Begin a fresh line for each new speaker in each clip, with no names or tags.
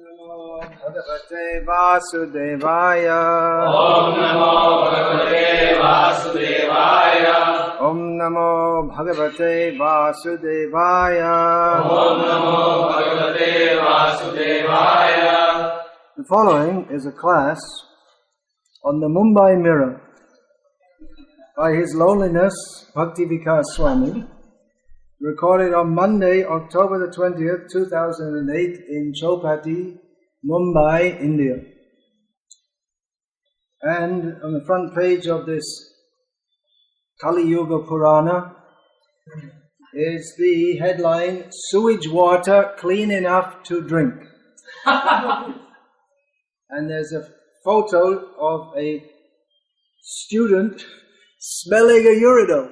Namo Bhagavate Vasudevaya.
Om Namo Bhagavate Vasudevaya.
Om Namo Bhagavate Vasudevaya.
Om Namo Bhagavate Vasudevaya.
The following is a class on the Mumbai mirror by His Lowliness Bhakti Vikas Swami, recorded on Monday, October the 20th, 2008 in Chowpatty, Mumbai, India. And on the front page of this Kali Yuga Purana is the headline, "Sewage water clean enough to drink." And there's a photo of a student smelling a urinal.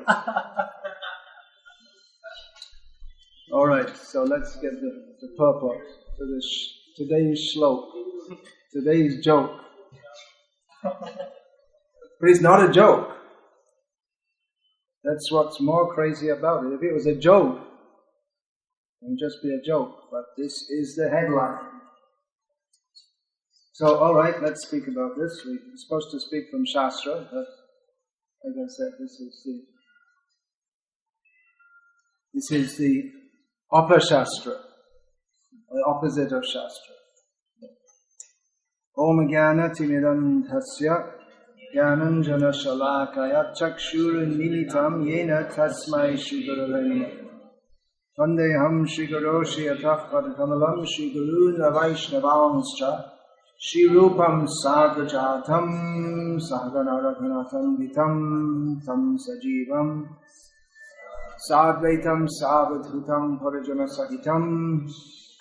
All right, so let's get the purpose to today's shloka, today's joke. But it's not a joke. That's what's more crazy about it. If it was a joke, it would just be a joke. But this is the headline. So, all right, let's speak about this. We're supposed to speak from Shastra, but like I said, this is the Upashastra, the opposite of Shastra. Om Jnana Timirantasya Jnananjana Shalakaya Chakshurunmilitam Yena Tasmai Shri Gurave Namaha Vandeham Shri Guru Shri Ataf Padakamalam Shri Gurun Vaishnavanscha Shri Rupam Sagrajatam Sahagana Raghunathan Vitam Tam Sajivam Sadvaitam Savadhutam Parajana Sahitam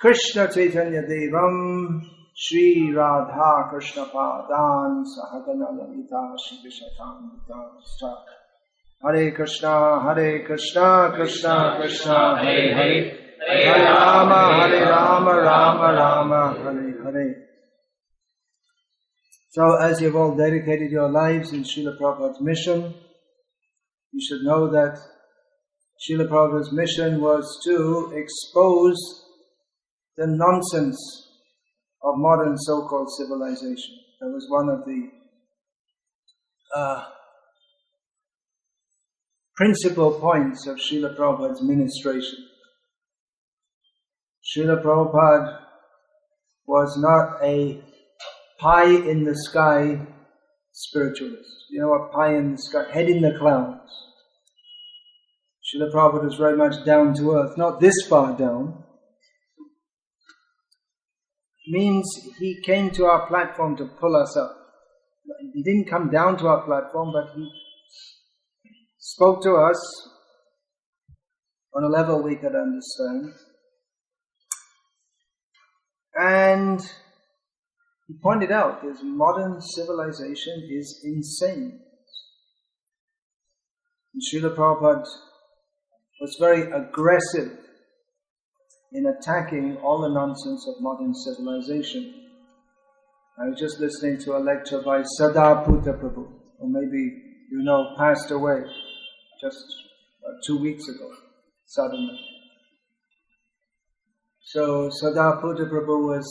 Krishna Chaitanya Devam Shri Radha Krishna Padan Sahagana Lalita Shri Vishatam Vitam Hare Krishna Krishna Krishna Hare Hare Hare Rama Rama Rama Hare Hare. So as you've all dedicated your lives in Srila Prabhupada's mission, you should know that Srila Prabhupada's mission was to expose the nonsense of modern so-called civilization. That was one of the principal points of Srila Prabhupada's ministration. Srila Prabhupada was not a pie-in-the-sky spiritualist. You know what pie in the sky? Head in the clouds. Srila Prabhupada was very much down to earth, not this far down. Means he came to our platform to pull us up. He didn't come down to our platform, but he spoke to us on a level we could understand. And he pointed out this modern civilization is insane. And Srila Prabhupada was very aggressive in attacking all the nonsense of modern civilization. I was just listening to a lecture by Sadaputta Prabhu, or maybe you know, passed away just 2 weeks ago, suddenly. So Sadaputta Prabhu was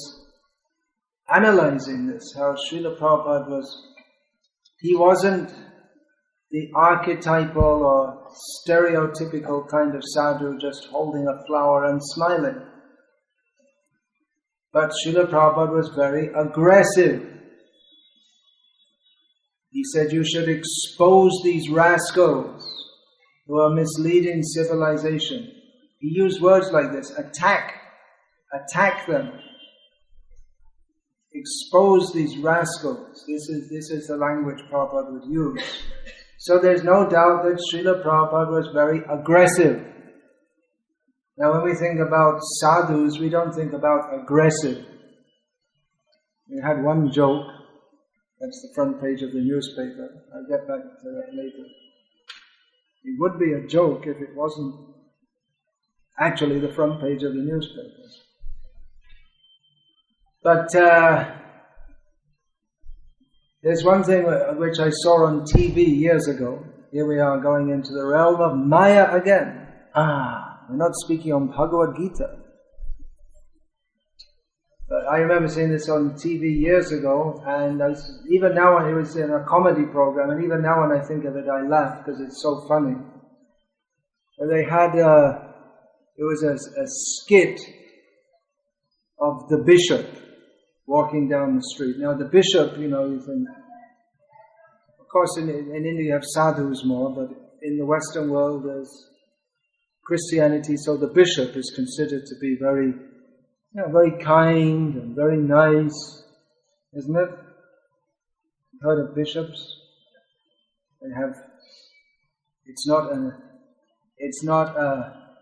analyzing this, how Srila Prabhupada he wasn't the archetypal or stereotypical kind of sadhu just holding a flower and smiling. But Srila Prabhupada was very aggressive. He said you should expose these rascals who are misleading civilization. He used words like this, attack them. Expose these rascals. This is the language Prabhupada would use. So there's no doubt that Srila Prabhupada was very aggressive. Now when we think about sadhus, we don't think about aggressive. We had one joke, that's the front page of the newspaper. I'll get back to that later. It would be a joke if it wasn't actually the front page of the newspaper. But there's one thing which I saw on TV years ago. Here we are going into the realm of Maya again. We're not speaking on Bhagavad Gita. But I remember seeing this on TV years ago, and even now when it was in a comedy program, and even now when I think of it, I laugh because it's so funny. But they had it was a skit of the bishop walking down the street. Now the bishop, you know, you think, of course in India you have sadhus more, but in the Western world there's Christianity, so the bishop is considered to be very kind and very nice, isn't it? You've heard of bishops? They have. It's not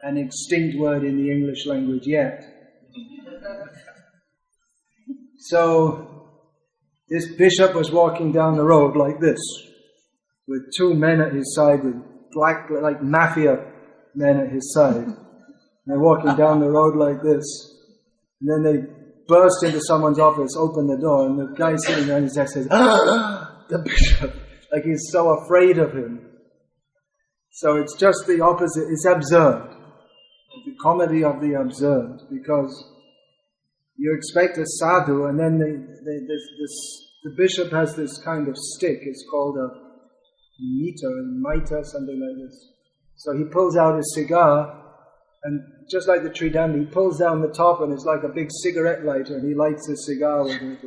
an extinct word in the English language yet. So this bishop was walking down the road like this, with two men at his side, with black, like mafia men at his side. And they're walking down the road like this. And then they burst into someone's office, open the door, and the guy sitting there on his desk says, "Ah, the bishop!" Like he's so afraid of him. So it's just the opposite. It's absurd. The comedy of the absurd, because you expect a sadhu, and then the bishop has this kind of stick. It's called a mitre, something like this. So he pulls out his cigar, and just like the Tridandi, he pulls down the top, and it's like a big cigarette lighter, and he lights his cigar with it.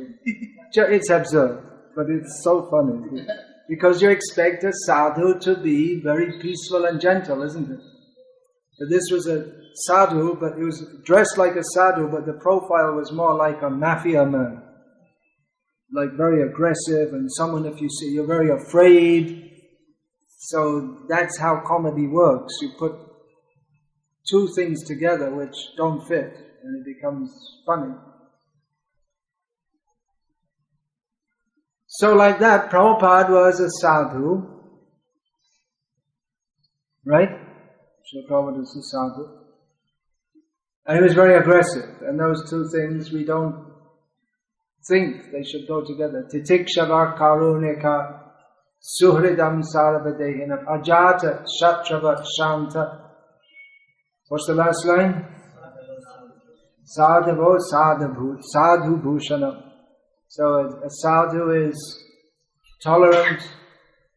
It's absurd, but it's so funny. Because you expect a sadhu to be very peaceful and gentle, isn't it? But this was a sadhu, but he was dressed like a sadhu, but the profile was more like a mafia man. Like very aggressive, and someone, if you see, you're very afraid. So that's how comedy works. You put two things together which don't fit, and it becomes funny. So like that, Prabhupada was a sadhu, right? So Prabhupada was a sadhu. And he was very aggressive, and those two things we don't think they should go together. Titikshava karunika suhridam sarvadehinam ajata shatrava shanta. What's the last line? Sadhavo sadhu bhushanam. So a sadhu is tolerant,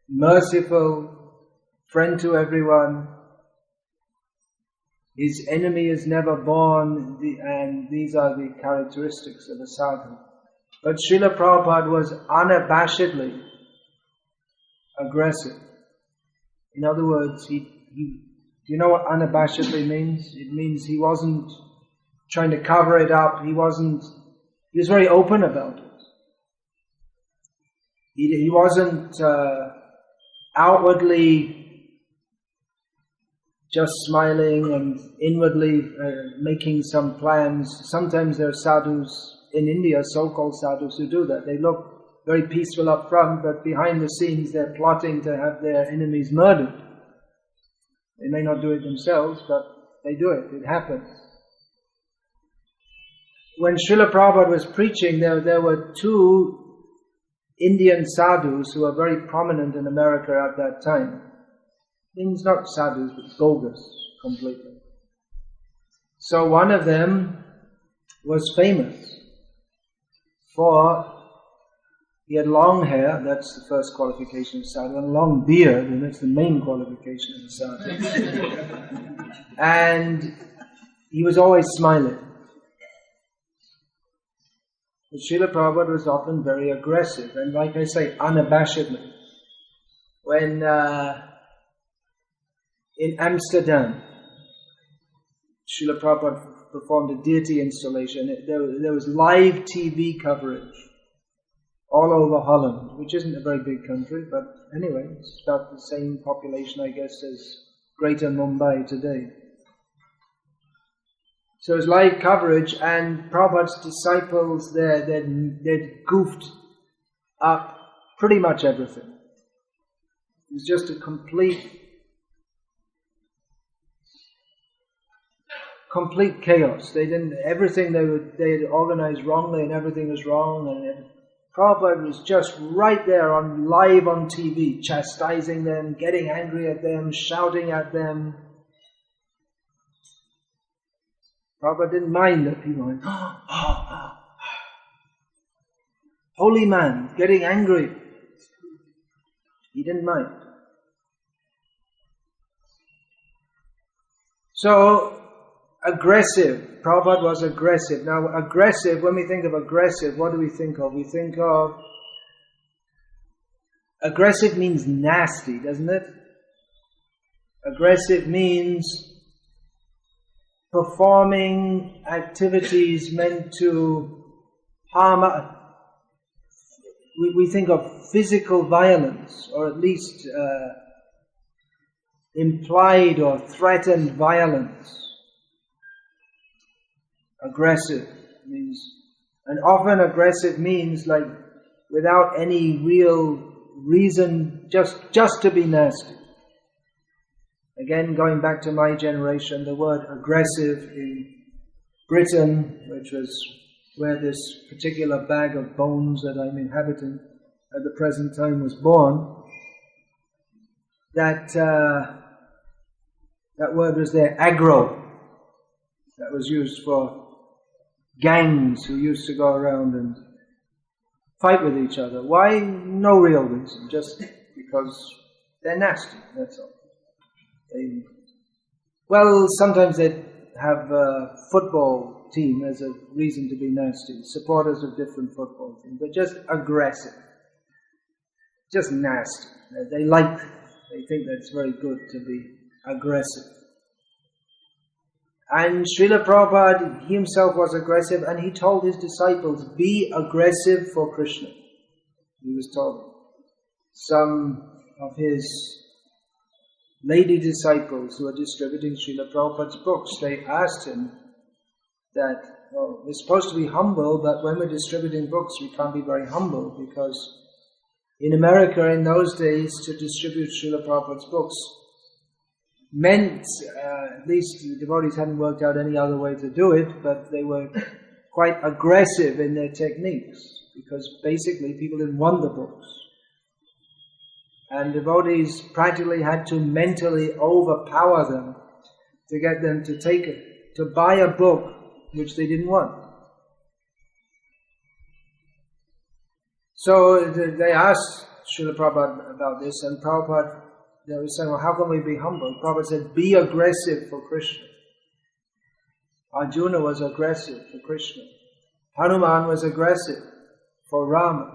merciful, friend to everyone. His enemy is never born, and these are the characteristics of a sadhu. But Srila Prabhupada was unabashedly aggressive. In other words, do you know what unabashedly means? It means he wasn't trying to cover it up. He was very open about it. He wasn't outwardly just smiling and inwardly making some plans. Sometimes there are sadhus in India, so-called sadhus, who do that. They look very peaceful up front, but behind the scenes they're plotting to have their enemies murdered. They may not do it themselves, but they do it. It happens. When Srila Prabhupada was preaching, there were two Indian sadhus who were very prominent in America at that time. Means not sadhus, but bogus completely. So one of them was famous for, he had long hair, that's the first qualification of sadhu, and a long beard, and that's the main qualification of a sadhu. And he was always smiling. But Srila Prabhupada was often very aggressive, and like I say, unabashedly. When in Amsterdam, Srila Prabhupada performed a deity installation, there was live TV coverage all over Holland, which isn't a very big country, but anyway, it's about the same population, I guess, as Greater Mumbai today. So it was live coverage, and Prabhupada's disciples there, they'd goofed up pretty much everything. It was just a complete chaos. Everything they had organized wrongly, and everything was wrong, and Prabhupada was just right there live on TV, chastising them, getting angry at them, shouting at them. Prabhupada didn't mind that people went, holy man, getting angry. He didn't mind. So, aggressive. Prabhupada was aggressive. Now, aggressive, when we think of aggressive, what do we think of? We think of... Aggressive means nasty, doesn't it? Aggressive means performing activities meant to harm. We think of physical violence, or at least implied or threatened violence. Aggressive means, and often aggressive means like without any real reason, just to be nasty. Again, going back to my generation, the word aggressive in Britain, which was where this particular bag of bones that I'm inhabiting at the present time was born, that word was there, aggro. That was used for gangs who used to go around and fight with each other. Why? No real reason, just because they're nasty, that's all. Sometimes they'd have a football team as a reason to be nasty, supporters of different football teams, but just aggressive, just nasty. They think that's very good to be aggressive. And Srila Prabhupada, he himself was aggressive, and he told his disciples, be aggressive for Krishna. He was told. Some of his lady disciples who were distributing Srila Prabhupada's books, they asked him that, well, we're supposed to be humble, but when we're distributing books, we can't be very humble, because in America in those days, to distribute Srila Prabhupada's books meant, at least the devotees hadn't worked out any other way to do it, but they were quite aggressive in their techniques, because basically people didn't want the books. And devotees practically had to mentally overpower them to get them to take it, to buy a book which they didn't want. So they asked Srila Prabhupada about this, and Prabhupada, they were saying, well, how can we be humble? Prabhupada said, be aggressive for Krishna. Arjuna was aggressive for Krishna. Hanuman was aggressive for Rama.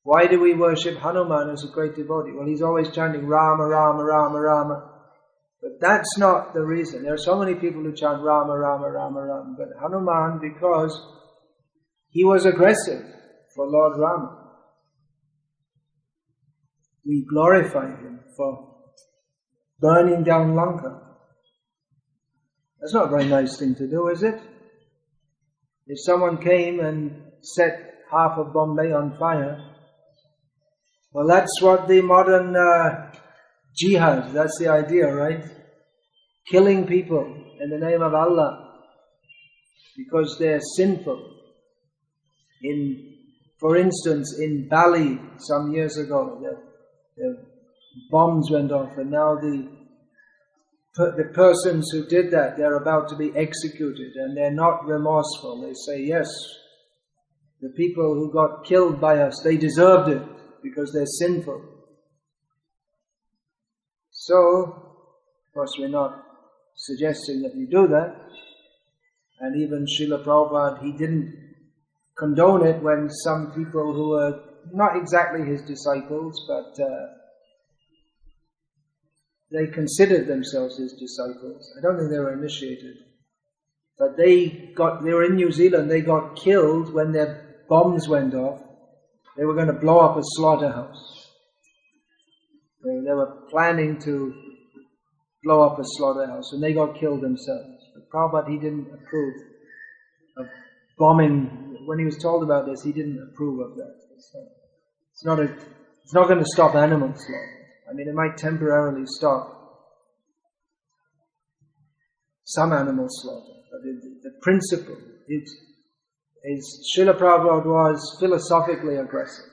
Why do we worship Hanuman as a great devotee? Well, he's always chanting Rama, Rama, Rama, Rama. But that's not the reason. There are so many people who chant Rama, Rama, Rama, Rama. But Hanuman, because he was aggressive for Lord Rama. We glorify him for burning down Lanka. That's not a very nice thing to do, is it? If someone came and set half of Bombay on fire, well, that's what the modern jihad, that's the idea, right? Killing people in the name of Allah because they're sinful. For instance, in Bali some years ago, the bombs went off, and now the persons who did that, they're about to be executed, and they're not remorseful. They say, yes, the people who got killed by us, they deserved it because they're sinful. So, of course, we're not suggesting that you do that. And even Srila Prabhupada, he didn't condone it when some people who were not exactly his disciples, but they considered themselves his disciples. I don't think they were initiated. But they were in New Zealand, they got killed when their bombs went off. They were going to blow up a slaughterhouse. They were planning to blow up a slaughterhouse, and they got killed themselves. But Prabhupada, he didn't approve of bombing. When he was told about this, he didn't approve of that. It's not going to stop animal slaughter. I mean, it might temporarily stop some animal slaughter, but the principle is Srila Prabhupada was philosophically aggressive.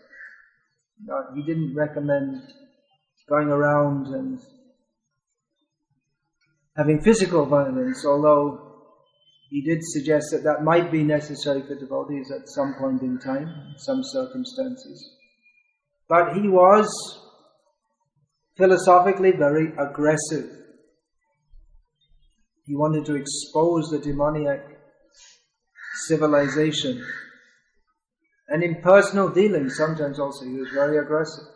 He didn't recommend going around and having physical violence, although he did suggest that that might be necessary for devotees at some point in time, in some circumstances. But he was philosophically very aggressive. He wanted to expose the demoniac civilization. And in personal dealings, sometimes also, he was very aggressive.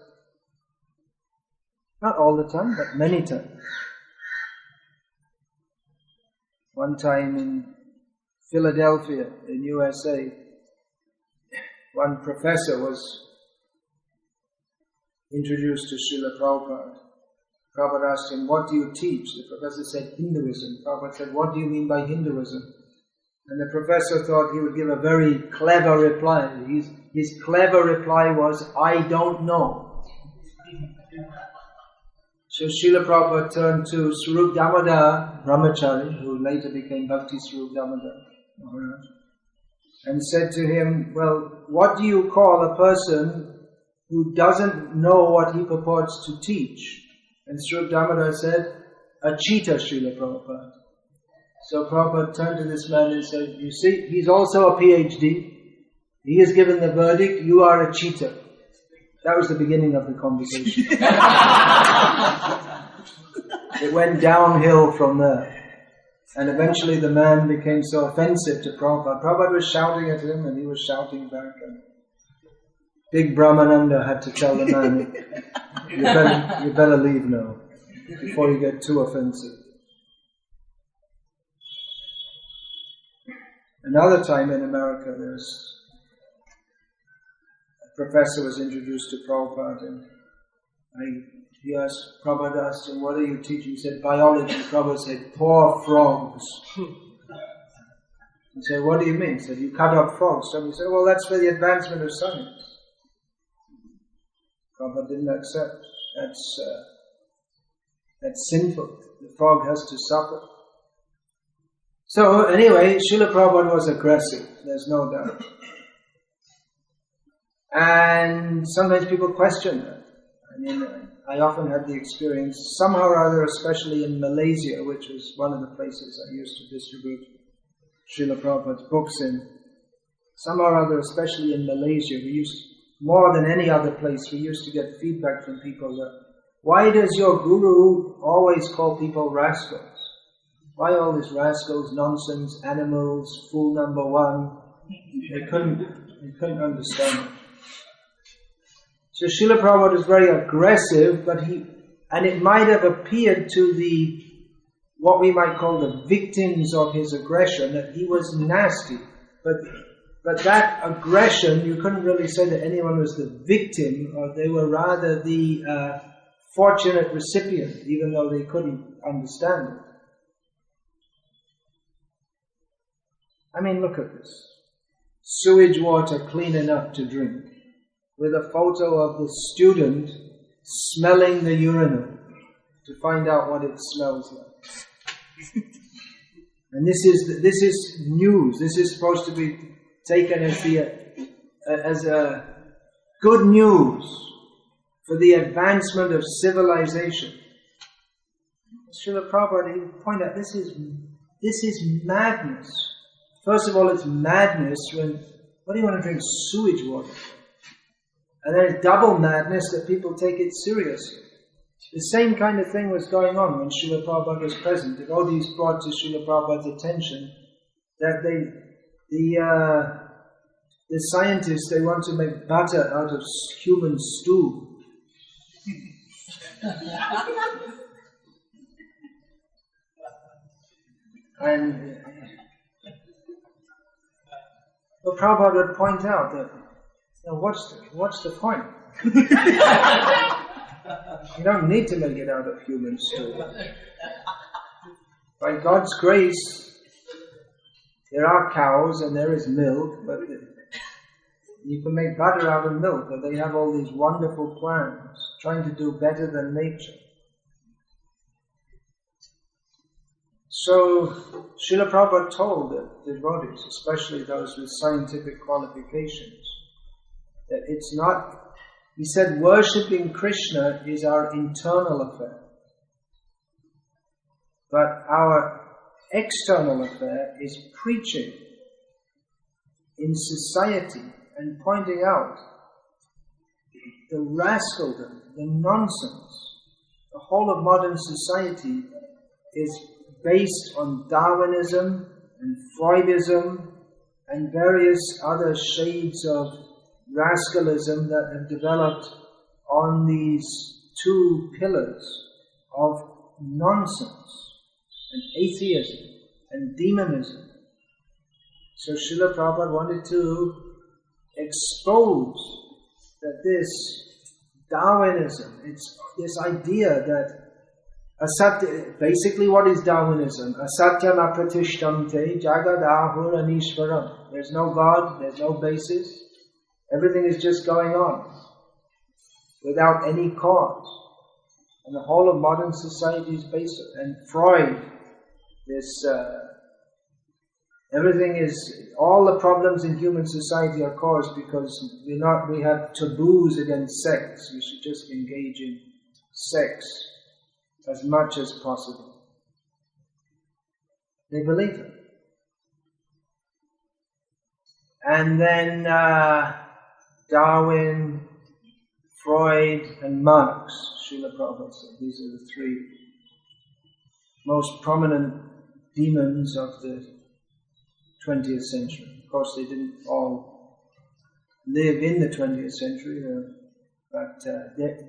Not all the time, but many times. One time in Philadelphia, in USA, one professor was introduced to Srila Prabhupada. Prabhupada asked him, "What do you teach?" The professor said, "Hinduism." Prabhupada said, "What do you mean by Hinduism?" And the professor thought he would give a very clever reply. His clever reply was, "I don't know." So Srila Prabhupada turned to Swarup Damodar Brahmacari, who later became Bhakti Swarup Damodar Maharaj, and said to him, "Well, what do you call a person who doesn't know what he purports to teach?" And Swarup Damodar said, "A cheater, Srila Prabhupada." So Prabhupada turned to this man and said, "You see, he's also a PhD. He has given the verdict, you are a cheater." That was the beginning of the conversation. It went downhill from there. And eventually the man became so offensive to Prabhupada. Prabhupada was shouting at him and he was shouting back. And Big Brahmananda had to tell the man, you better leave now, before you get too offensive. Another time in America, a professor was introduced to Prabhupada, and Prabhupada asked him, "What are you teaching?" He said, "Biology." Prabhupada said, "Poor frogs." He said, "What do you mean?" He said, "You cut up frogs." So he said, "Well, that's for the advancement of science." Prabhupada didn't accept. That's sinful. The frog has to suffer. So anyway, Srila Prabhupada was aggressive, there's no doubt. And sometimes people question that. I mean, I often had the experience, somehow or other, especially in Malaysia, which was one of the places I used to distribute Srila Prabhupada's books in. Somehow or other, especially in Malaysia, more than any other place, we used to get feedback from people that, "Why does your guru always call people rascals? Why all this rascals, nonsense, animals, fool number one?" They couldn't understand it. So Srila Prabhupada was very aggressive, and it might have appeared to what we might call the victims of his aggression, that he was nasty. But that aggression, you couldn't really say that anyone was the victim, or they were rather the fortunate recipient, even though they couldn't understand it. I mean, look at this. Sewage water clean enough to drink, with a photo of the student smelling the urinal to find out what it smells like. And this is news. This is supposed to be taken as a good news for the advancement of civilization. Srila Prabhupada, he pointed out, this is madness. First of all, it's madness what do you want to drink sewage water? And then it's double madness that people take it seriously. The same kind of thing was going on when Srila Prabhupada was present. Devotees brought to Srila Prabhupada's attention that the scientists, they want to make butter out of human stew. And Prabhupada would point out that, what's the point? You don't need to make it out of human stew. By God's grace, there are cows and there is milk, but you can make butter out of milk, but they have all these wonderful plans, trying to do better than nature. So, Srila Prabhupada told the devotees, especially those with scientific qualifications, that it's not, he said, worshipping Krishna is our internal affair. But our external affair is preaching in society and pointing out the rascaldom, the nonsense. The whole of modern society is based on Darwinism and Freudism and various other shades of rascalism that have developed on these two pillars of nonsense and atheism and demonism. So Srila Prabhupada wanted to expose that this Darwinism, it's this idea that asatya, basically what is Darwinism? Asatyam apratishtamte jagad ahur anishvaram. There's no God, there's no basis. Everything is just going on without any cause. And the whole of modern society is based on, and Freud, this, everything is, all the problems in human society are caused because we have taboos against sex. We should just engage in sex as much as possible. They believe it. And then Darwin, Freud, and Marx, Srila Prabhupada said, these are the three most prominent demons of the 20th century. Of course, they didn't all live in the 20th century, but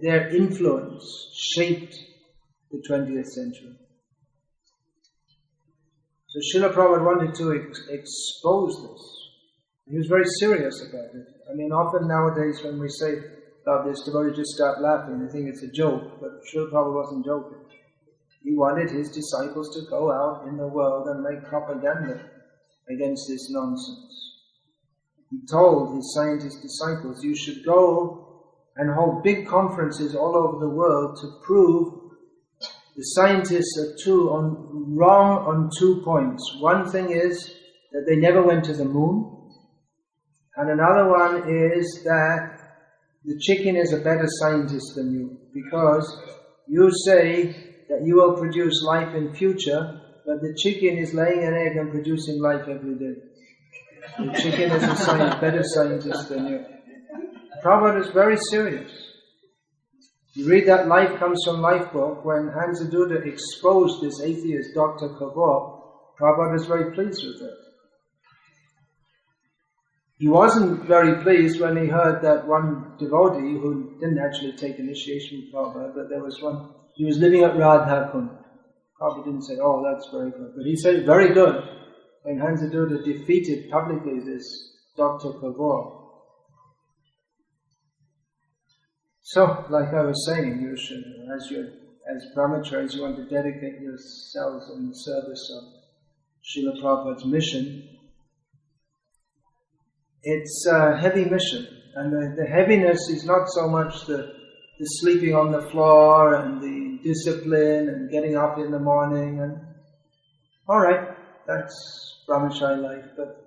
their influence shaped the 20th century. So Srila Prabhupada wanted to expose this. He was very serious about it. I mean, often nowadays when we say about this, devotees just start laughing. They think it's a joke, but Srila Prabhupada wasn't joking. He wanted his disciples to go out in the world and make propaganda against this nonsense. He told his scientist disciples, you should go and hold big conferences all over the world to prove the scientists are wrong on 2 points. One thing is that they never went to the moon, and another one is that the chicken is a better scientist than you, because you say that you will produce life in future, but the chicken is laying an egg and producing life every day. The chicken is a better scientist than you. Prabhupada is very serious. You read that Life Comes from Life book, when Hansaduta exposed this atheist Dr. Kabur, Prabhupada was very pleased with it. He wasn't very pleased when he heard that one devotee who didn't actually take initiation with Prabhupada, but there was one, he was living at Radha Kund. Prabhupada didn't say, oh, that's very good. But he said, very good, when Hansaduta defeated publicly this Dr. Kabur. So, like I was saying, you should, as Brahmacaris, you want to dedicate yourselves in the service of Srila Prabhupada's mission. It's a heavy mission, and the heaviness is not so much the sleeping on the floor and the discipline and getting up in the morning, and alright, that's Brahmachari life, but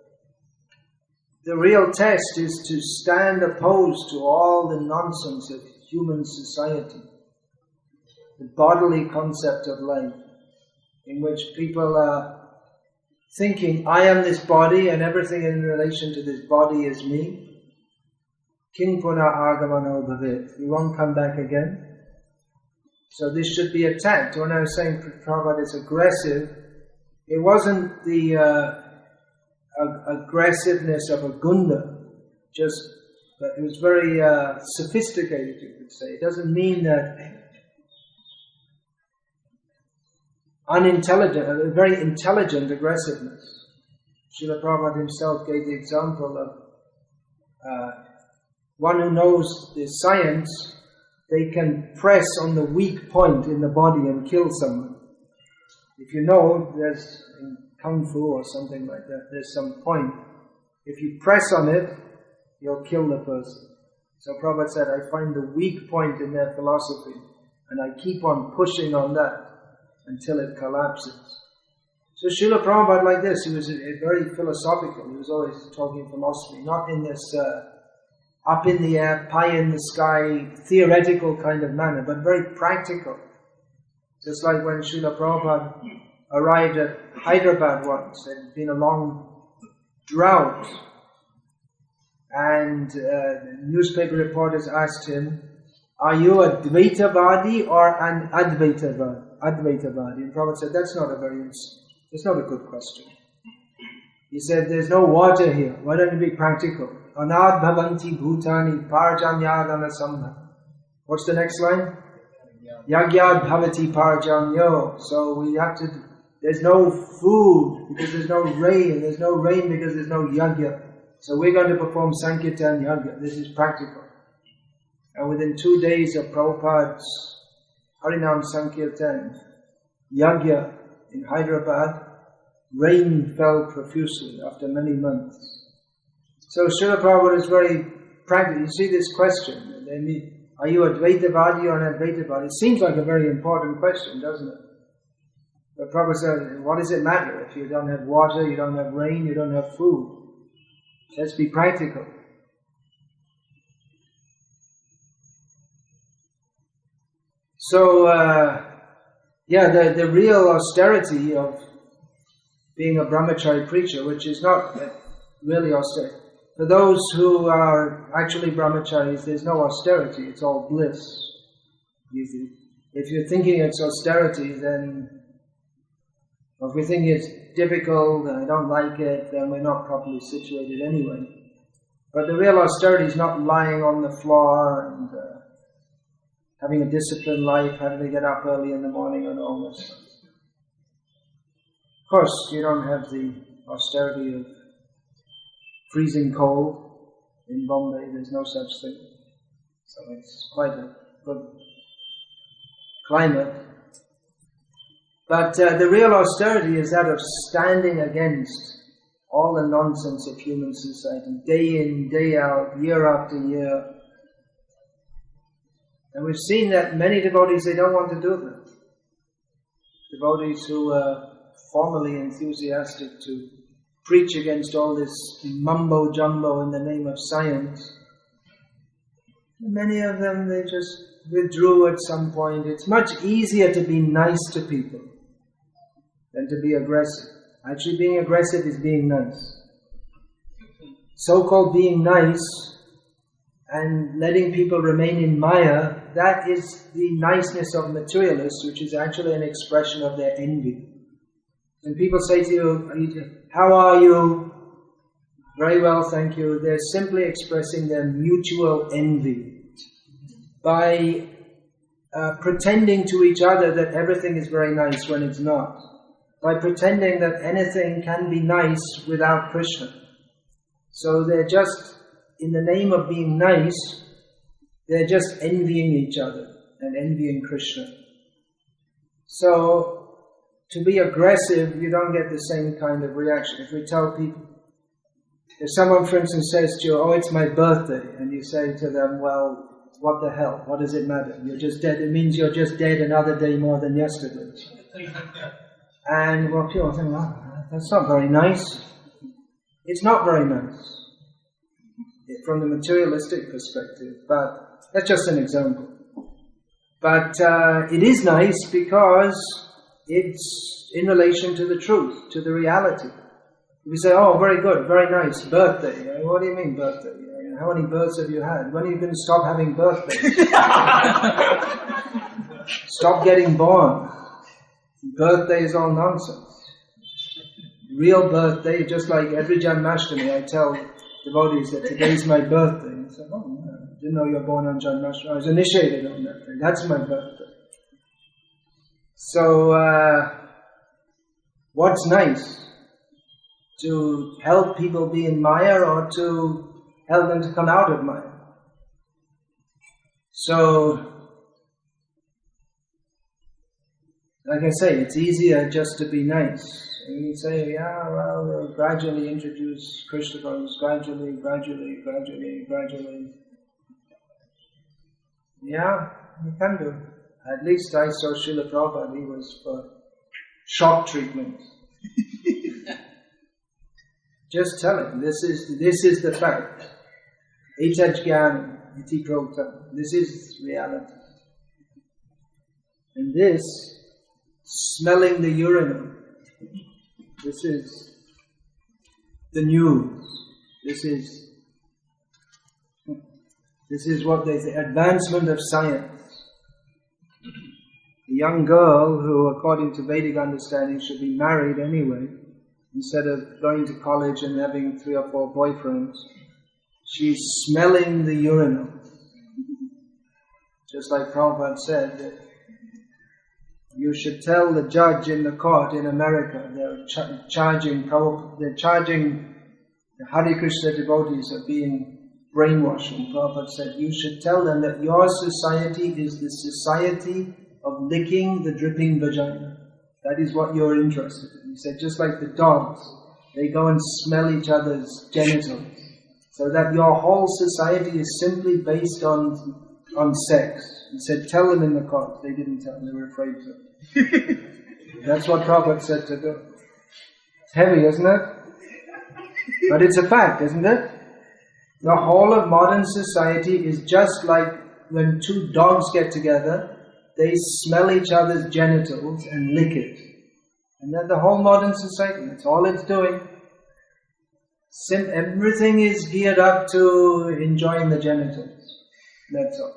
the real test is to stand opposed to all the nonsense of human society, the bodily concept of life, in which people are thinking, I am this body and everything in relation to this body is me. King puna agamano bhavit. We won't come back again. So this should be attacked. When I was saying Prabhupada is aggressive, it wasn't the aggressiveness of a gunda, but it was very sophisticated, you could say. It doesn't mean that unintelligent, a very intelligent aggressiveness. Srila Prabhupada himself gave the example of one who knows the science, they can press on the weak point in the body and kill someone. If you know, there's in Kung Fu or something like that, there's some point. If you press on it, you'll kill the person. So Prabhupada said, I find the weak point in their philosophy, and I keep on pushing on that until it collapses. So Srila Prabhupada like this, he was very philosophical, he was always talking philosophy, not in this up in the air, pie in the sky, theoretical kind of manner, but very practical. Just like when Srila Prabhupada arrived at Hyderabad once. There had been a long drought, and newspaper reporters asked him, "Are you a Dvaitavadi or an Advaitavadi?" And Prabhupada said, "That's not a good question." He said, "There's no water here. Why don't you be practical? Anad bhavanti bhutani parjanyadana samna." What's the next line? Yagyad bhavati parjanyo. So we have to, there's no food because there's no rain. There's no rain because there's no yagya. So we're going to perform Sankirtan yagya. This is practical. And within 2 days of Prabhupada's Harinam Sankirtan yagya in Hyderabad, rain fell profusely after many months. So Srila Prabhupada is very practical. You see this question, are you a Dvaitavadi or an Advaitavadi? It seems like a very important question, doesn't it? But Prabhupada said, what does it matter if you don't have water, you don't have rain, you don't have food? Let's be practical. So, the real austerity of being a brahmachari preacher, which is not really austere. For those who are actually brahmacharis, there's no austerity, it's all bliss. If you're thinking it's austerity, then, or if we think it's difficult and I don't like it, then we're not properly situated anyway. But the real austerity is not lying on the floor and having a disciplined life, having to get up early in the morning and all this stuff. Of course, you don't have the austerity of freezing cold in Bombay. There's no such thing. So it's quite a good climate. But the real austerity is that of standing against all the nonsense of human society, day in, day out, year after year. And we've seen that many devotees, they don't want to do that. Devotees who are formally enthusiastic to preach against all this mumbo-jumbo in the name of science. Many of them, they just withdrew at some point. It's much easier to be nice to people than to be aggressive. Actually, being aggressive is being nice. So-called being nice and letting people remain in Maya, that is the niceness of materialists, which is actually an expression of their envy. When people say to you, "How are you?" "Very well, thank you." They're simply expressing their mutual envy by pretending to each other that everything is very nice when it's not. By pretending that anything can be nice without Krishna. So they're just, in the name of being nice, they're just envying each other and envying Krishna. So, to be aggressive, you don't get the same kind of reaction. If we tell people, if someone, for instance, says to you, "Oh, it's my birthday," and you say to them, "Well, what the hell? What does it matter? You're just dead. It means you're just dead another day more than yesterday." And well, people think, "Well, that's not very nice." It's not very nice from the materialistic perspective, but that's just an example. But it is nice because it's in relation to the truth, to the reality. If you say, "Oh, very good, very nice, birthday." What do you mean birthday? How many births have you had? When are you going to stop having birthdays? Stop getting born. Birthday is all nonsense. Real birthday, just like every Janmashtami, I tell devotees that today's my birthday. And they say, "Oh, I didn't know you were born on Janmashtami. I was initiated on that day. That's my birthday." So, what's nice? To help people be in Maya or to help them to come out of Maya? So, like I say, it's easier just to be nice. And you say, "Yeah, well, we'll gradually introduce Krishna consciousness, gradually. Yeah, you can do. At least I saw Srila Prabhupada, he was for shock treatment. Just tell him, this is the fact. Etaj jnanam iti proktam. This is reality. And this, smelling the urinal, This is the news. This is what they say, advancement of science. A young girl who, according to Vedic understanding, should be married anyway, instead of going to college and having 3 or 4 boyfriends, she's smelling the urinal. Just like Prabhupada said, that you should tell the judge in the court in America, they're charging the Hare Krishna devotees of being brainwashed. And Prabhupada said, you should tell them that your society is the society of licking the dripping vagina. That is what you're interested in. He said, just like the dogs, they go and smell each other's genitals. So that your whole society is simply based on sex. He said, tell them in the court. They didn't tell them, they were afraid to. That's what Prabhupada said to do. It's heavy, isn't it? But it's a fact, isn't it? The whole of modern society is just like when 2 dogs get together, they smell each other's genitals and lick it. And that's the whole modern society. That's all it's doing. Everything is geared up to enjoying the genitals. That's all.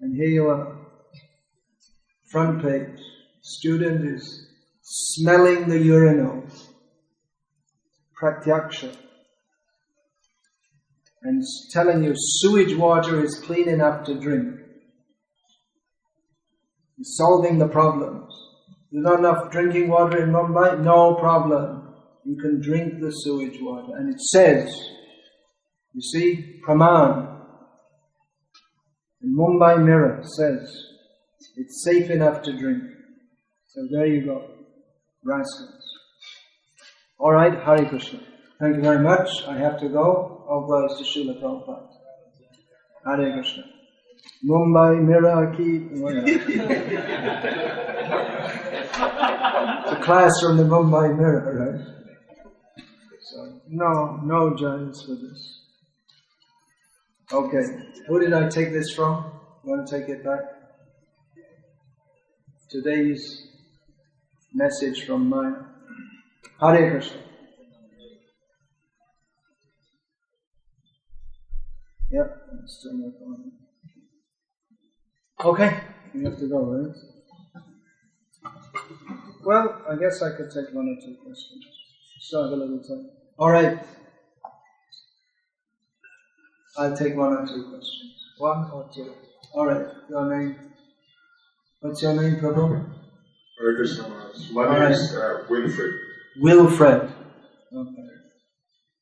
And here you are. Front page. Student is smelling the urinal. Pratyaksha. And telling you sewage water is clean enough to drink. He's solving the problems. There's not enough drinking water in Mumbai? No problem. You can drink the sewage water. And it says, you see, Praman, in Mumbai Mirror says, it's safe enough to drink. So there you go. Rascals. Alright, Hare Krishna. Thank you very much. I have to go. All glories to Srila Prabhupada. Hare Krishna. Mumbai Mirror ki... It's a class from the Mumbai Mirror, right? So, no giants for this. Okay, who did I take this from? Want to take it back? Today's message from Maya. Hare Krishna. Yep, I'm still not on. Okay, we have to go, right? Well, I guess I could take 1 or 2 questions. Still have a little time. Alright. I'll take 1 or 2 questions. 1 or 2. Alright, your name? What's your name, Prabhu?
Hare Krishna Maharaj. My name is Wilfred.
Wilfred. Okay.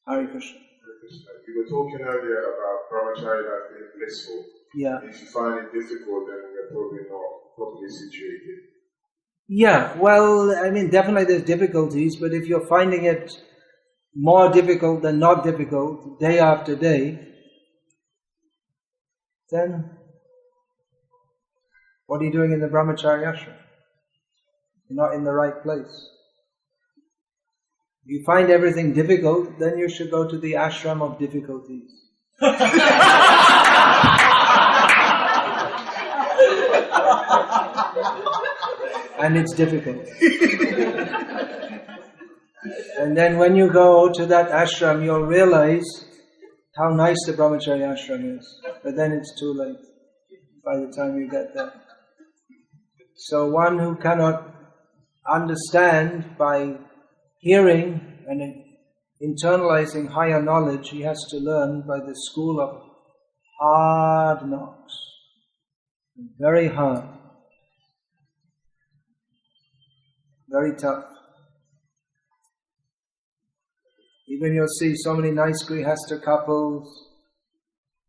Hare Krishna.
Hare Krishna. You were talking earlier about Brahmacari as being blissful.
Yeah.
If you find it difficult, then you're probably not properly situated.
Yeah, well, I mean, definitely there's difficulties, but if you're finding it more difficult than not difficult, day after day, then what are you doing in the Brahmacari ashram? You're not in the right place. If you find everything difficult, then you should go to the ashram of difficulties. And it's difficult. And then when you go to that ashram, you'll realize how nice the Brahmacari ashram is. But then it's too late by the time you get there. So one who cannot understand by hearing and internalizing higher knowledge, he has to learn by the school of hard knocks. Very hard. Very tough. Even you'll see so many nice grihasta couples,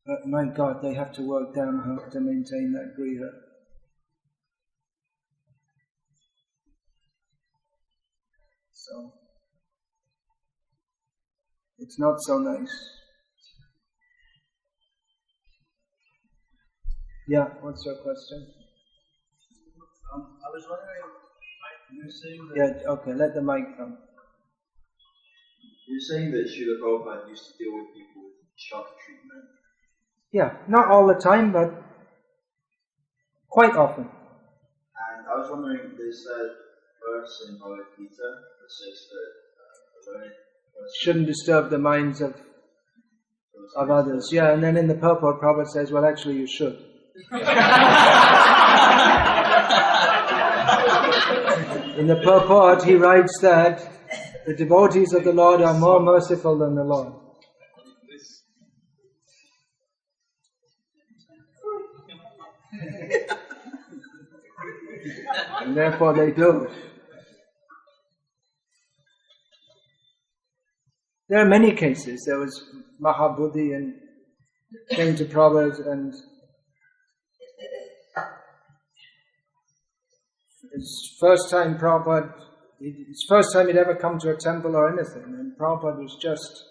but my God, they have to work damn hard to maintain that griha. So, it's not so nice. Yeah, what's your question?
I was wondering, you were saying that...
Yeah, okay, let the mic come.
You're saying that Srila Prabhupada used to deal with people with shock treatment.
Yeah, not all the time, but quite often.
And I was wondering, there's that verse in Bhagavad Gita, says that a learned person
shouldn't disturb the minds of others. Yeah, and then in the purport, Prabhupada says, well, actually you should. In the purport, he writes that the devotees of the Lord are more merciful than the Lord. And therefore they do it. There are many cases. There was Mahabodhi and came to Prabhupada, and his first time he'd ever come to a temple or anything, and Prabhupada was just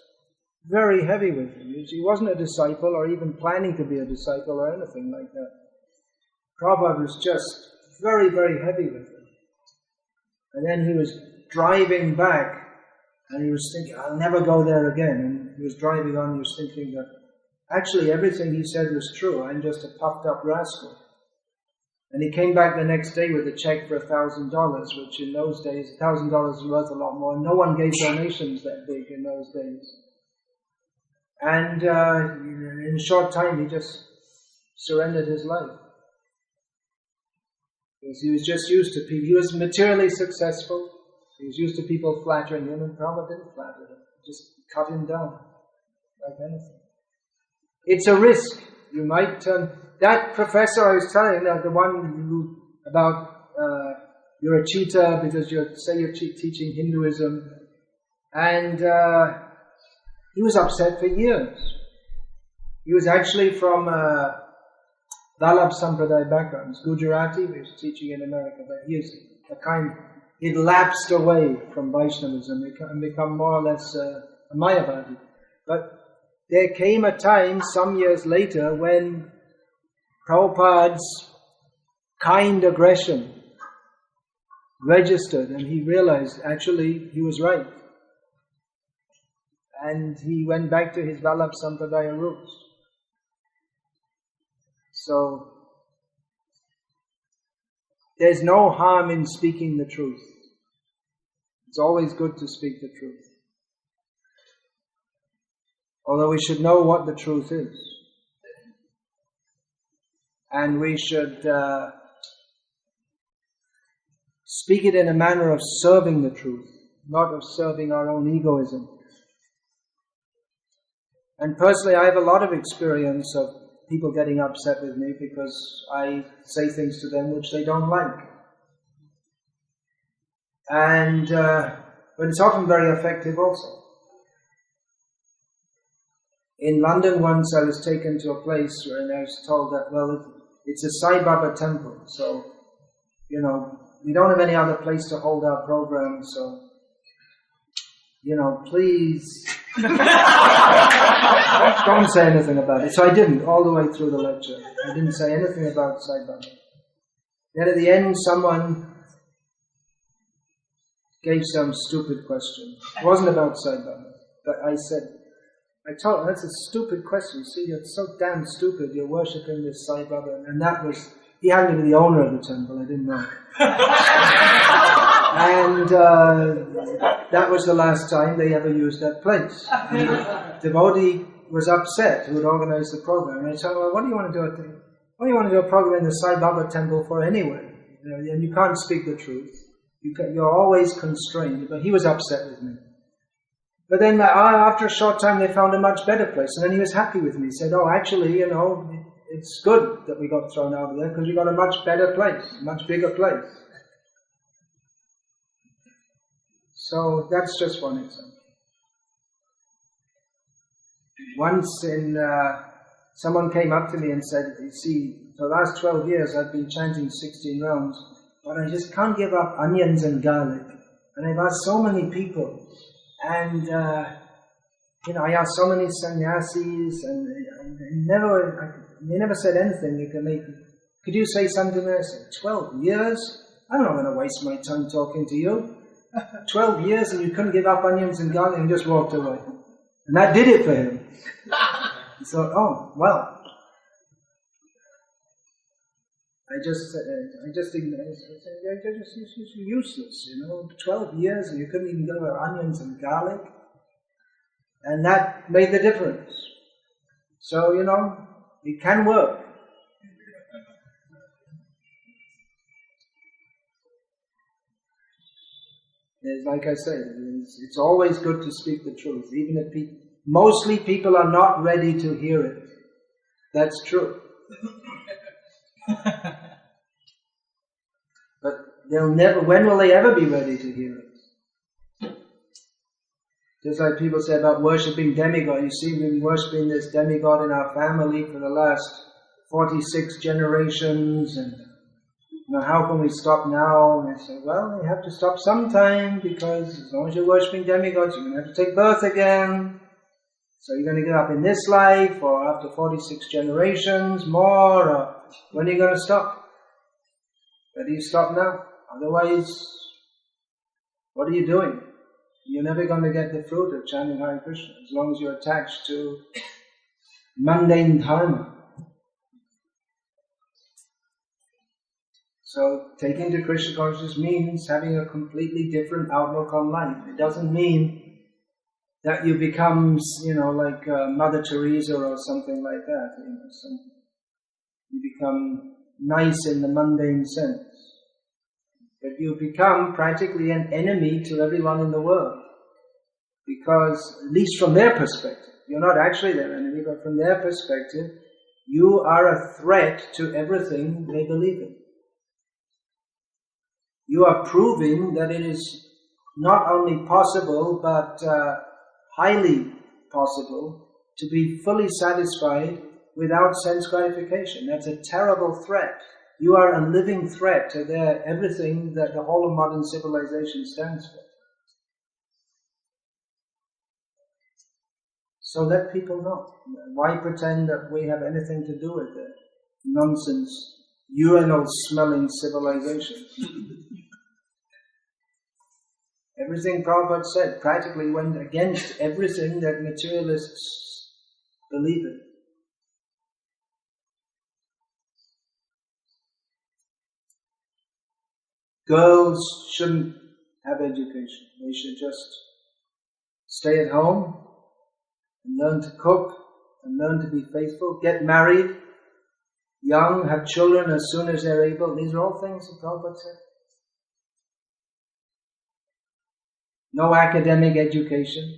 very heavy with him. He wasn't a disciple or even planning to be a disciple or anything like that. Prabhupada was just very, very heavy with him. And then he was driving back, and he was thinking, I'll never go there again. And he was driving on, he was thinking that actually everything he said was true. I'm just a puffed up rascal. And he came back the next day with a check for $1,000, which in those days, $1,000 was worth a lot more. No one gave donations that big in those days. And in a short time, he just surrendered his life. Because he was just used to people. He was materially successful. He was used to people flattering him, and Prabhupada didn't flatter him. Just cut him down, like anything. It's a risk. You might that professor I was telling, the one who, about you're a cheater because you're teaching Hinduism, and he was upset for years. He was actually from Vallabh Sampradaya background, Gujarati. He was teaching in America, but he'd lapsed away from Vaishnavism and become more or less a Mayavadi. But there came a time, some years later, when Prabhupada's kind aggression registered, and he realized actually he was right. And he went back to his Vallabh Sampradaya roots. So, there's no harm in speaking the truth. It's always good to speak the truth. Although we should know what the truth is. And we should speak it in a manner of serving the truth, not of serving our own egoism. And personally, I have a lot of experience of people getting upset with me because I say things to them which they don't like. And but it's often very effective also. In London once I was taken to a place where I was told that, well, it's a Sai Baba temple, so, we don't have any other place to hold our program, so, please don't say anything about it. So I didn't, all the way through the lecture. I didn't say anything about Sai Baba. Then at the end, someone gave some stupid question. It wasn't about Sai Baba, but I told him, that's a stupid question. See, you're so damn stupid, you're worshipping this Sai Baba. And that was, he happened to be the owner of the temple, I didn't know. And that was the last time they ever used that place. And the devotee was upset who had organized the program. And I told him, well, what do you want to do a program in the Sai Baba temple for anyway? And you can't speak the truth. You're always constrained. But he was upset with me. But then after a short time they found a much better place, and then he was happy with me. He said, oh, actually, it's good that we got thrown out of there because we got a much better place, a much bigger place. So that's just one example. Once someone came up to me and said, you see, for the last 12 years I've been chanting 16 rounds, but I just can't give up onions and garlic. And I've asked so many people. And, I asked so many sannyasis, and they never said anything that could make me. Could you say something there? I said, 12 years? I'm not going to waste my time talking to you. 12 years and you couldn't give up onions and garlic, and just walked away. And that did it for him. He thought, oh, well. I just ignored. I said, they're just useless, 12 years and you couldn't even go with onions and garlic. And that made the difference. So, it can work. Like I said, it's always good to speak the truth, even if mostly people are not ready to hear it. That's true. But when will they ever be ready to hear it? Just like people say about worshipping demigod. You see, we've been worshipping this demigod in our family for the last 46 generations, and how can we stop now? And I say, well, you have to stop sometime, because as long as you're worshipping demigods, you're going to have to take birth again. So you're going to get up in this life, or after 46 generations more, or when are you going to stop? Better you stop now. Otherwise, what are you doing? You're never going to get the fruit of chanting Hare Krishna, as long as you're attached to mundane dharma. So, taking to Krishna consciousness means having a completely different outlook on life. It doesn't mean that you become, like Mother Teresa or something like that. You become nice in the mundane sense. But you become practically an enemy to everyone in the world. Because, at least from their perspective, you're not actually their enemy, but from their perspective, you are a threat to everything they believe in. You are proving that it is not only possible, but highly possible to be fully satisfied without sense gratification. That's a terrible threat. You are a living threat to everything that the whole of modern civilization stands for. So let people know. Why pretend that we have anything to do with it? Nonsense, urinal-smelling civilization. Everything Prabhupada said practically went against everything that materialists believe in. Girls shouldn't have education. They should just stay at home and learn to cook and learn to be faithful, get married, young, have children as soon as they're able. These are all things that Prabhupada said. No academic education.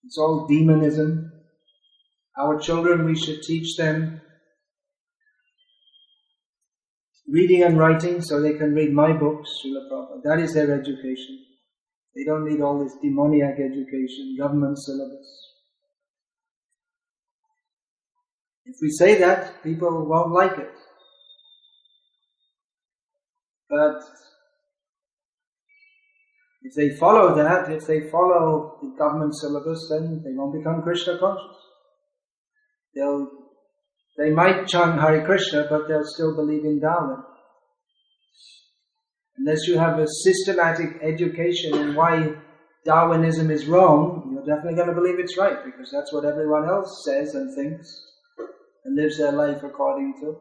It's all demonism. Our children, we should teach them reading and writing so they can read my books, Srila Prabhupada. That is their education. They don't need all this demoniac education, government syllabus. If we say that, people won't like it. But if they follow that, if they follow the government syllabus, then they won't become Krishna conscious. They might chant Hare Krishna, but they'll still believe in Dharma. Unless you have a systematic education in why Darwinism is wrong, you're definitely going to believe it's right, because that's what everyone else says and thinks and lives their life according to.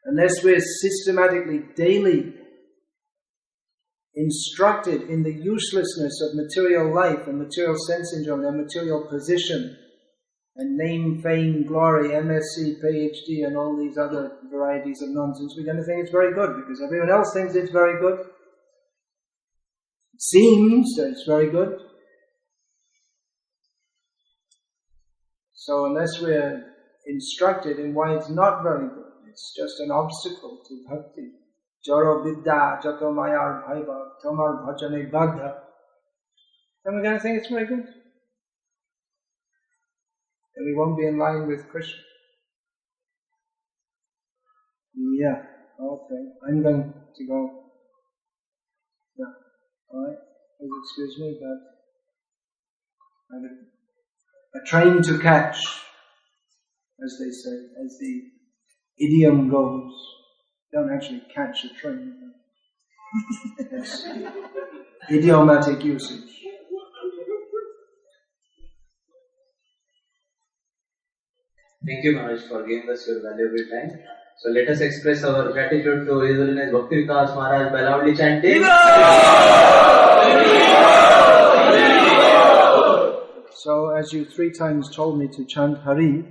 Unless we're systematically, daily instructed in the uselessness of material life and material sense enjoyment and material position and name, fame, glory, MSc, PhD and all these other varieties of nonsense, we're going to think it's very good because everyone else thinks it's very good. It seems that it's very good. So unless we're instructed in why it's not very good, it's just an obstacle to bhakti. Jaro vidya jato mayar bhaiva tomar bhajane bagdha. Then we're going to think it's very good. And we won't be in line with Krishna. Yeah, okay. I'm going to go. Yeah, alright. Please excuse me, but I have a train to catch, as they say, as the idiom goes. Don't actually catch a train. That's idiomatic usage.
Thank you, Maharaj, for giving us your valuable time.
So let us express our gratitude to His Holiness Bhakti Vikas Maharaj by loudly chanting.
So as you 3 times told me to chant Hari,